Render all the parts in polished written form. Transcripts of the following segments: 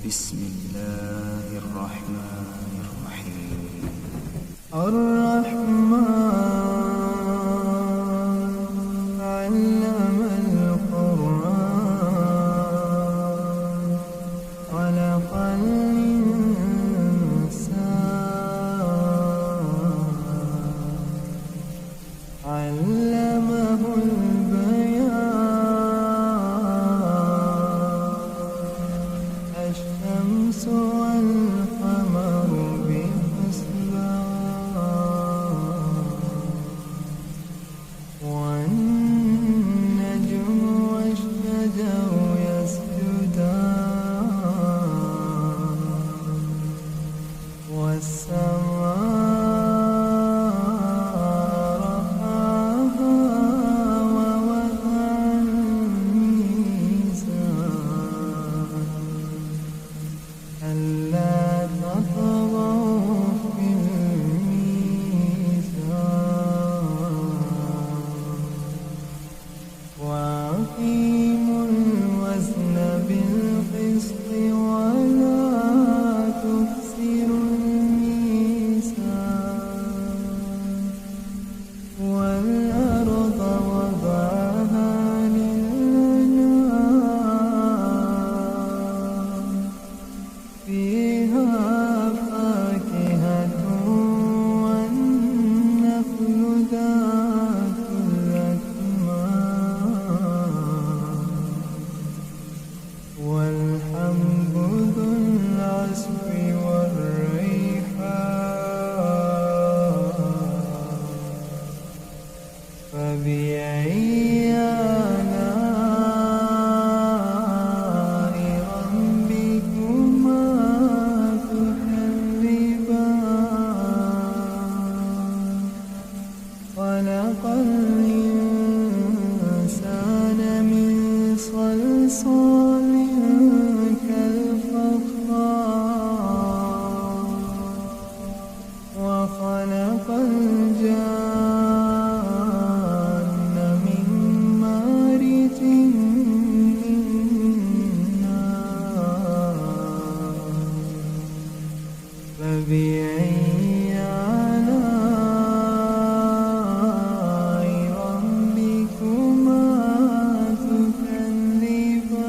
بسم الله الرحمن الرحيم. الرحمن علم القرآن خلق الإنسان علمه البيان الشمس والقمر بحسبان والنجم والشجر يسجدان والسماء رفعها ووضع الميزان ألا تطغوا في الميزان وأقيموا الوزن بالقسط ولا تخسروا الميزان والأرض وضعها للأنام فيها فاكهة والنخل ذات الأكمام والحب ذو العصف والريحان فبأي آلاء ربكما تكذبان خلق الإنسان من صلصال كالفخار وخلق الجان من مارج من نار فبأي آلاء ربكما تكذبان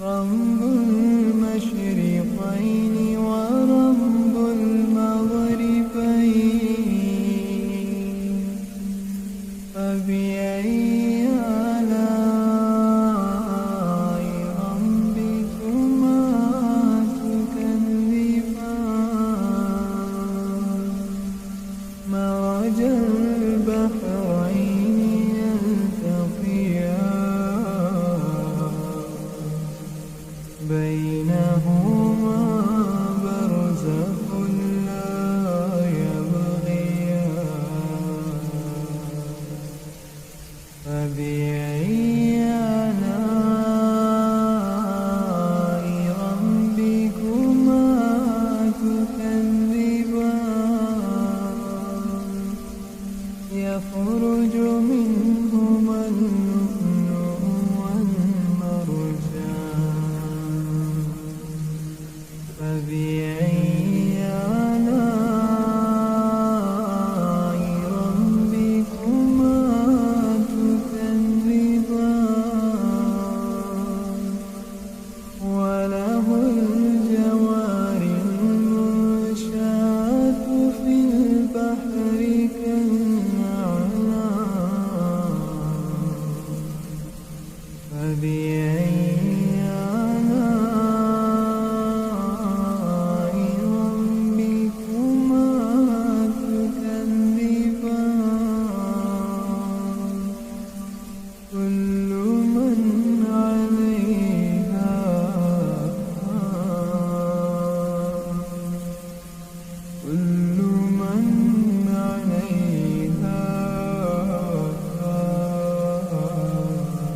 رب المشرقين ورب المغربين فبأي آلاء ربكما تكذبان مرج البحرين يلتقيان بينهما برزخ لا يبغيان فبأي آلاء ربكما تكذبان يخرج منهما اللؤلؤ والمرجان فبأي آلاء ربكما تكذبان وله الجوار المنشآت في البحر كالأعلام فبأي آلاء ربكما تكذبان كل من عليها فان كل من عليها فان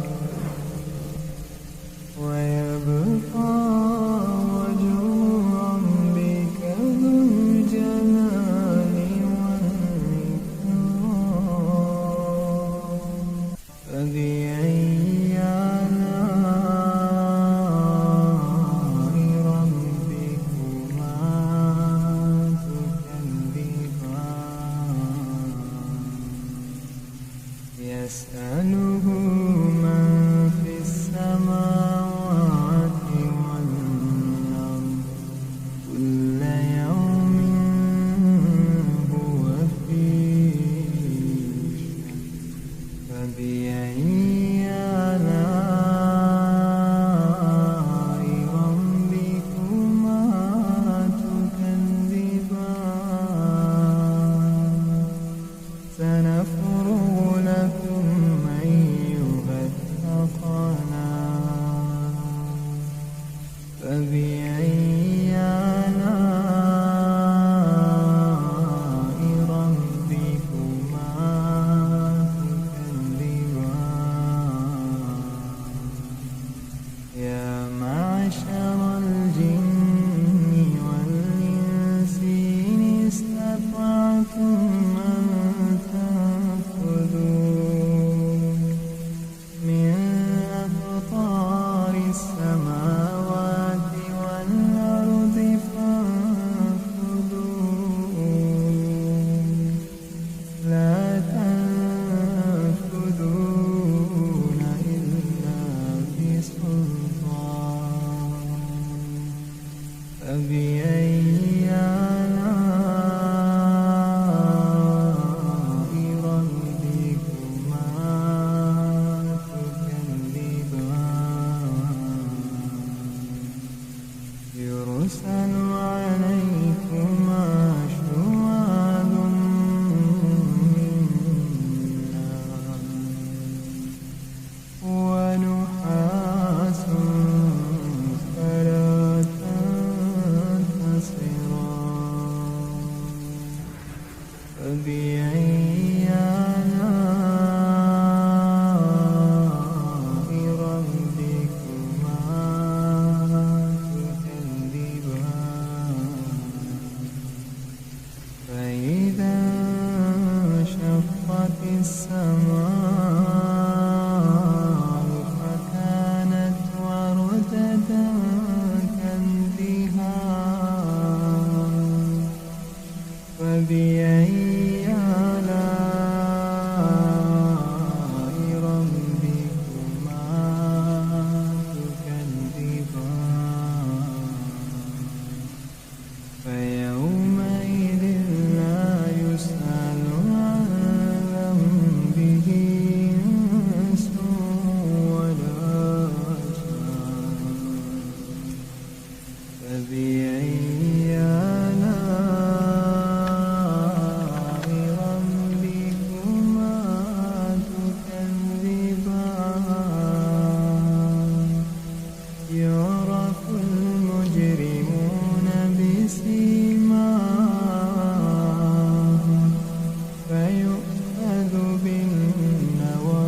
يا معشر الجن والإنس إن استطعتم أن تنفذوا من أقطار السماوات والأرض فانفذوا لا تنفذون إلا بسلطان فبأي آلاء ربكما تكذبان يرسل عليكما شواظ من نار ونحاس فلا تنتصران فبأي آلاء ربكما تكذبان فإذا انشقت السماء فكانت وردة كالدهان فبأي آلاء ربكما تكذبان فيومئذ لا يسأل عن ذنبه إنس ولا جان فبأي آلاء ربكما تكذبان يعرف المجرمون بسيماهم فيؤخذ بالنواصي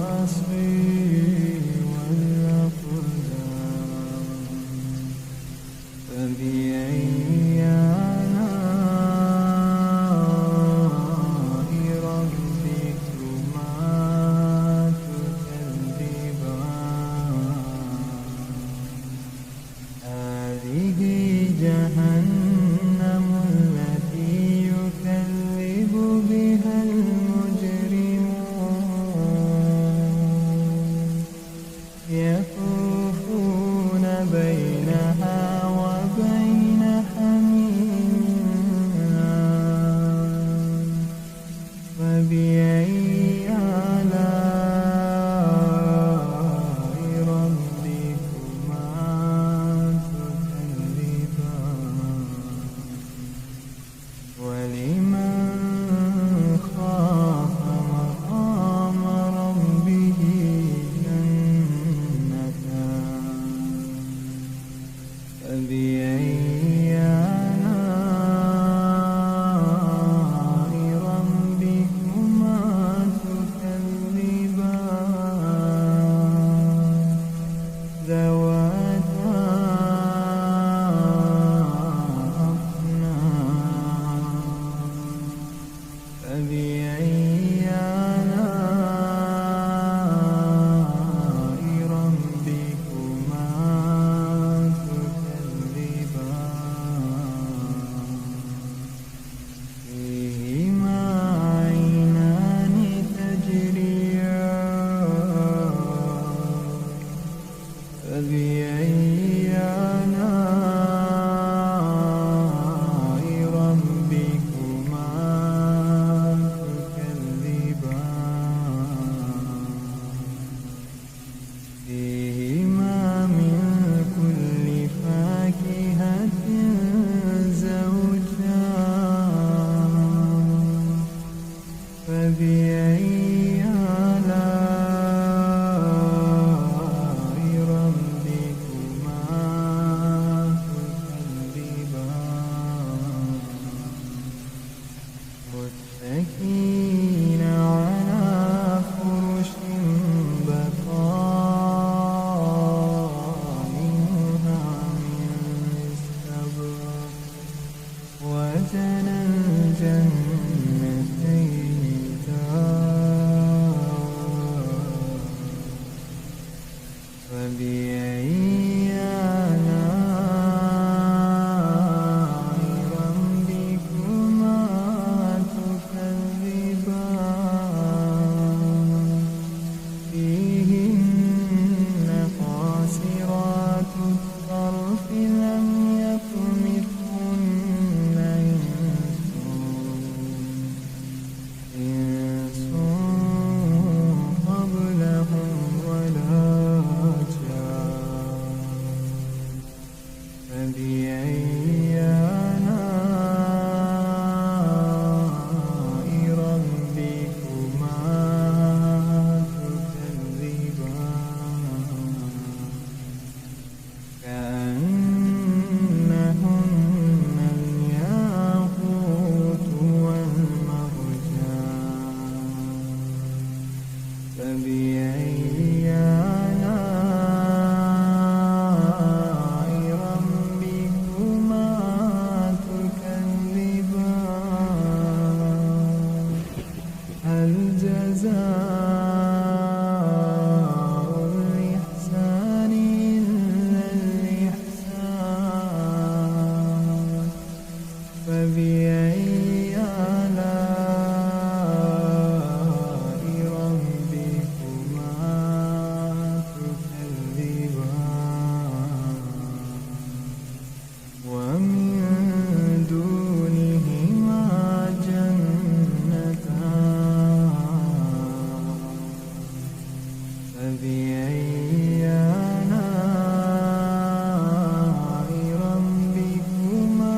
والأقدام فبأي آلاء ربكما تكذبان هذه جهنم التي يكذب بها المجرمون يطوفون بينها وبين حميم آن فبأي آلاء ربكما تكذبان ولمن خاف مقام ربه جنتان فبأي آلاء ربكما تكذبان ذواتا أفنان فبأي آلاء ربكما تكذبان فيهما عينان تجريان فبأي آلاء ربكما تكذبان فيهما من كل فاكهة زوجان فبأي آلاء ربكما فبأي آلاء ربكما تكذبان فيهن قاصرات الطرف لم يطمثهن إنس قبلهم ولا جان فبأي آلاء ربكما تكذبان كأنهن الياقوت والمرجان فبأي آلاء ربكما تكذبان هل جزاء الإحسان إلا الإحسان فبأي آلاء ربكما تكذبان ومن دونهما جنتان فبأي آلاء ربكما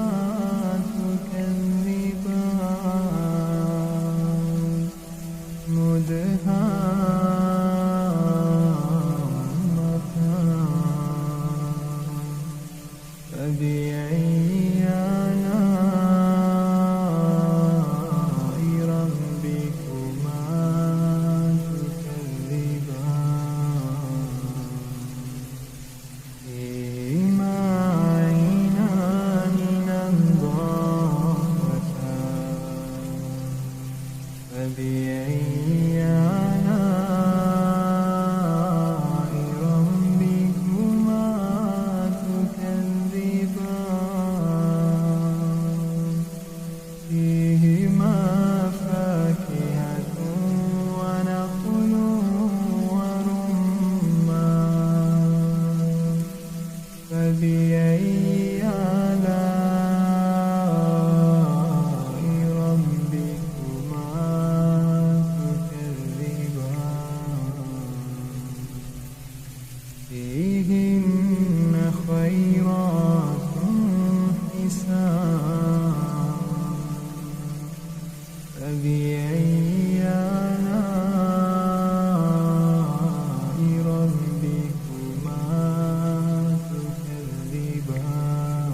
تكذبان مدهامتان فبأي آلاء ربكما تكذبان فيهما عينان نضاختان فبأي آلاء ربكما تكذبان فيهما فاكهة ونخل ورمان فبأي آلاء ربكما تكذبان فيهن خيرات حسان فبأي آلاء ربكما تكذبان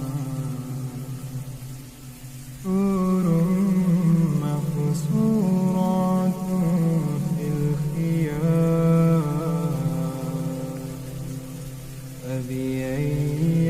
حور مقصورات في الخيام فبأي